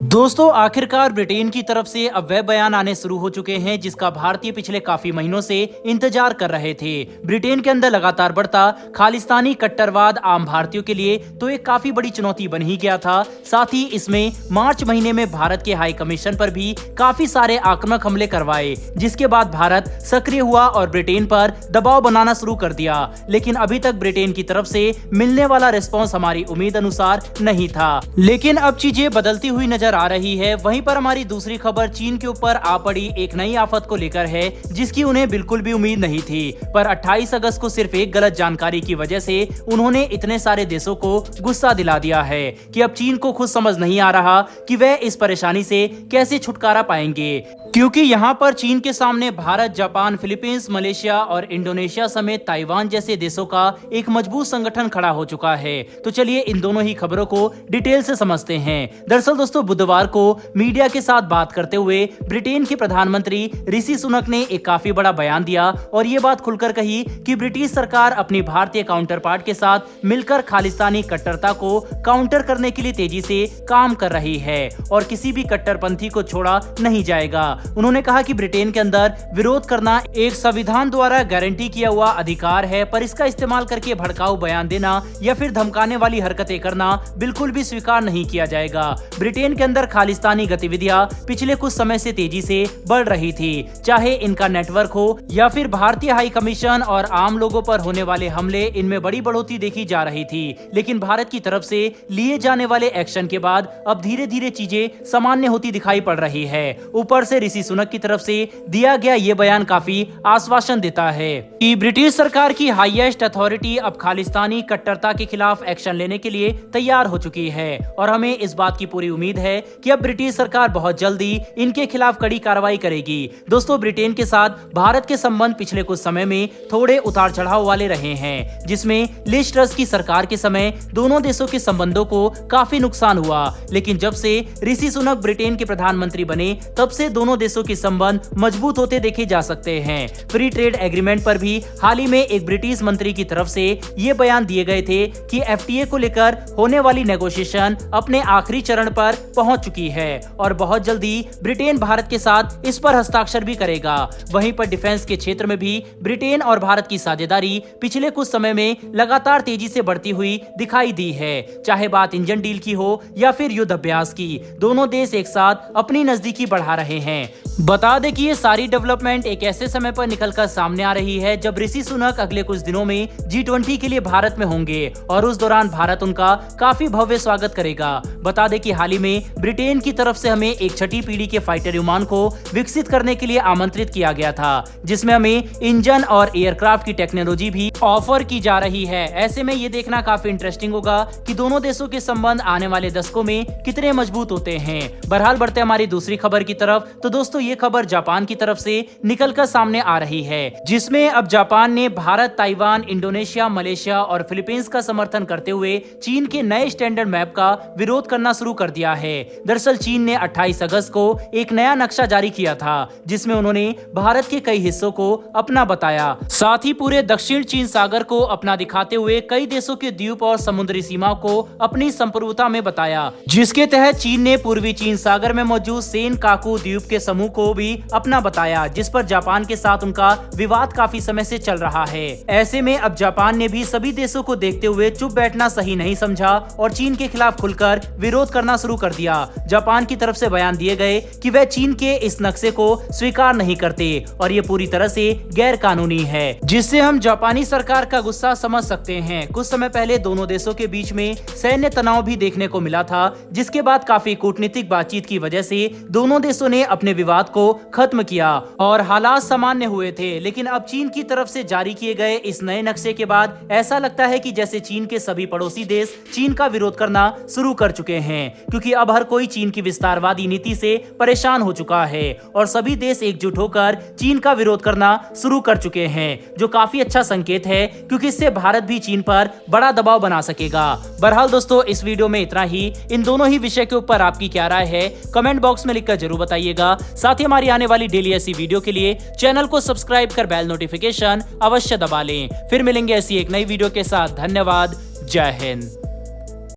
दोस्तों आखिरकार ब्रिटेन की तरफ से अब वह बयान आने शुरू हो चुके हैं जिसका भारतीय पिछले काफी महीनों से इंतजार कर रहे थे। ब्रिटेन के अंदर लगातार बढ़ता खालिस्तानी कट्टरवाद आम भारतीयों के लिए तो एक काफी बड़ी चुनौती बन ही गया था। साथ ही इसमें मार्च महीने में भारत के हाई कमीशन पर भी काफी सारे आक्रामक हमले करवाए, जिसके बाद भारत सक्रिय हुआ और ब्रिटेन पर दबाव बनाना शुरू कर दिया। लेकिन अभी तक ब्रिटेन की तरफ से मिलने वाला रिस्पॉन्स हमारी उम्मीद अनुसार नहीं था। लेकिन अब चीजें बदलती हुई नजर आ रही है। वहीं पर हमारी दूसरी खबर चीन के ऊपर आ पड़ी एक नई आफत को लेकर है जिसकी उन्हें बिल्कुल भी उम्मीद नहीं थी। पर 28 अगस्त को सिर्फ एक गलत जानकारी की वजह से उन्होंने इतने सारे देशों को गुस्सा दिला दिया है कि अब चीन को खुद समझ नहीं आ रहा कि वह इस परेशानी से कैसे छुटकारा पाएंगे, क्योंकि यहाँ पर चीन के सामने भारत, जापान, फिलीपींस, मलेशिया और इंडोनेशिया समेत ताइवान जैसे देशों का एक मजबूत संगठन खड़ा हो चुका है। तो चलिए इन दोनों ही खबरों को डिटेल से समझते हैं। दरअसल दोस्तों बुधवार को मीडिया के साथ बात करते हुए ब्रिटेन के प्रधानमंत्री ऋषि सुनक ने एक काफी बड़ा बयान दिया और ये बात खुलकर कही कि ब्रिटिश सरकार अपनी भारतीय काउंटर पार्ट के साथ मिलकर खालिस्तानी कट्टरता को काउंटर करने के लिए तेजी से काम कर रही है और किसी भी कट्टरपंथी को छोड़ा नहीं जाएगा। उन्होंने कहा कि ब्रिटेन के अंदर विरोध करना एक संविधान द्वारा गारंटी किया हुआ अधिकार है, पर इसका इस्तेमाल करके भड़काऊ बयान देना या फिर धमकाने वाली हरकतें करना बिल्कुल भी स्वीकार नहीं किया जाएगा। ब्रिटेन के अंदर खालिस्तानी गतिविधियां पिछले कुछ समय से तेजी से बढ़ रही थी, चाहे इनका नेटवर्क हो या फिर भारतीय हाई कमीशन और आम लोगों पर होने वाले हमले, इनमें बड़ी बढ़ोतरी देखी जा रही थी। लेकिन भारत की तरफ से लिए जाने वाले एक्शन के बाद अब धीरे धीरे चीजें सामान्य होती दिखाई पड़ रही है। ऊपर से ऋषि सुनक की तरफ से दिया गया ये बयान काफी आश्वासन देता है कि ब्रिटिश सरकार की हाईएस्ट अथॉरिटी अब खालिस्तानी कट्टरता के खिलाफ एक्शन लेने के लिए तैयार हो चुकी है और हमें इस बात की पूरी उम्मीद है कि अब ब्रिटिश सरकार बहुत जल्दी इनके खिलाफ कड़ी कार्रवाई करेगी। दोस्तों ब्रिटेन के साथ भारत के संबंध पिछले कुछ समय में थोड़े उतार चढ़ाव वाले रहे हैं, जिसमें लिज ट्रस की सरकार के समय दोनों देशों के संबंधों को काफी नुकसान हुआ। लेकिन जब से ऋषि सुनक ब्रिटेन के प्रधानमंत्री बने तब से दोनों देशों के संबंध मजबूत होते देखे जा सकते हैं। फ्री ट्रेड एग्रीमेंट पर भी हाल ही में एक ब्रिटिश मंत्री की तरफ से ये बयान दिए गए थे कि एफटीए को लेकर होने वाली नेगोशिएशन अपने आखिरी चरण पर पहुंच चुकी है और बहुत जल्दी ब्रिटेन भारत के साथ इस पर हस्ताक्षर भी करेगा। वहीं पर डिफेंस के क्षेत्र में भी ब्रिटेन और भारत की साझेदारी पिछले कुछ समय में लगातार तेजी से बढ़ती हुई दिखाई दी है। चाहे बात इंजन डील की हो या फिर युद्ध अभ्यास की, दोनों देश एक साथ अपनी नजदीकी बढ़ा रहे हैं। बता दें कि ये सारी डेवलपमेंट एक ऐसे समय पर निकलकर सामने आ रही है जब ऋषि सुनक अगले कुछ दिनों में G20 के लिए भारत में होंगे और उस दौरान भारत उनका काफी भव्य स्वागत करेगा। बता दें कि हाल ही में ब्रिटेन की तरफ से हमें एक छठी पीढ़ी के फाइटर विमान को विकसित करने के लिए आमंत्रित किया गया था, जिसमें हमें इंजन और एयरक्राफ्ट की टेक्नोलॉजी भी ऑफर की जा रही है। ऐसे में ये देखना काफी इंटरेस्टिंग होगा कि दोनों देशों के संबंध आने वाले दशकों में कितने मजबूत होते हैं। बहरहाल बढ़ते हमारी दूसरी खबर की तरफ, तो दोस्तों ये खबर जापान की तरफ से निकलकर सामने आ रही है, जिसमें अब जापान ने भारत, ताइवान, इंडोनेशिया, मलेशिया और फिलीपींस का समर्थन करते हुए चीन के नए स्टैंडर्ड मैप का विरोध करना शुरू कर दिया है। दरअसल चीन ने 28 अगस्त को एक नया नक्शा जारी किया था जिसमें उन्होंने भारत के कई हिस्सों को अपना बताया, साथ ही पूरे दक्षिण चीन सागर को अपना दिखाते हुए कई देशों के द्वीप और समुद्री सीमा को अपनी संप्रभुता में बताया, जिसके तहत चीन ने पूर्वी चीन सागर में मौजूद सेनकाकू द्वीप के समूह को भी अपना बताया, जिस पर जापान के साथ उनका विवाद काफी समय से चल रहा है। ऐसे में अब जापान ने भी सभी देशों को देखते हुए चुप बैठना सही नहीं समझा और चीन के खिलाफ खुलकर विरोध करना शुरू कर दिया। जापान की तरफ से बयान दिए गए कि वह चीन के इस नक्शे को स्वीकार नहीं करते और ये पूरी तरह से गैर कानूनी है, जिससे हम जापानी सरकार का गुस्सा समझ सकते हैं। कुछ समय पहले दोनों देशों के बीच में सैन्य तनाव भी देखने को मिला था, जिसके बाद काफी कूटनीतिक बातचीत की वजह से दोनों देशों ने अपने विवाद को खत्म किया और हालात सामान्य हुए थे। लेकिन अब चीन की तरफ से जारी किए गए इस नए नक्शे के बाद ऐसा लगता है कि जैसे चीन के सभी पड़ोसी देश चीन का विरोध करना शुरू कर चुके हैं, क्योंकि अब हर कोई चीन की विस्तारवादी नीति से परेशान हो चुका है और सभी देश एकजुट होकर चीन का विरोध करना शुरू कर चुके हैं, जो काफी अच्छा संकेत है क्योंकि इससे भारत भी चीन पर बड़ा दबाव बना सकेगा। बहरहाल दोस्तों इस वीडियो में इतना ही। इन दोनों ही विषय के ऊपर आपकी क्या राय है कमेंट बॉक्स में लिखकर जरूर बताइएगा। साथ ही हमारी आने वाली डेली ऐसी वीडियो के लिए चैनल को सब्सक्राइब कर बेल नोटिफिकेशन अवश्य दबा लें। फिर मिलेंगे ऐसी एक नई वीडियो के साथ। धन्यवाद। जय हिंद।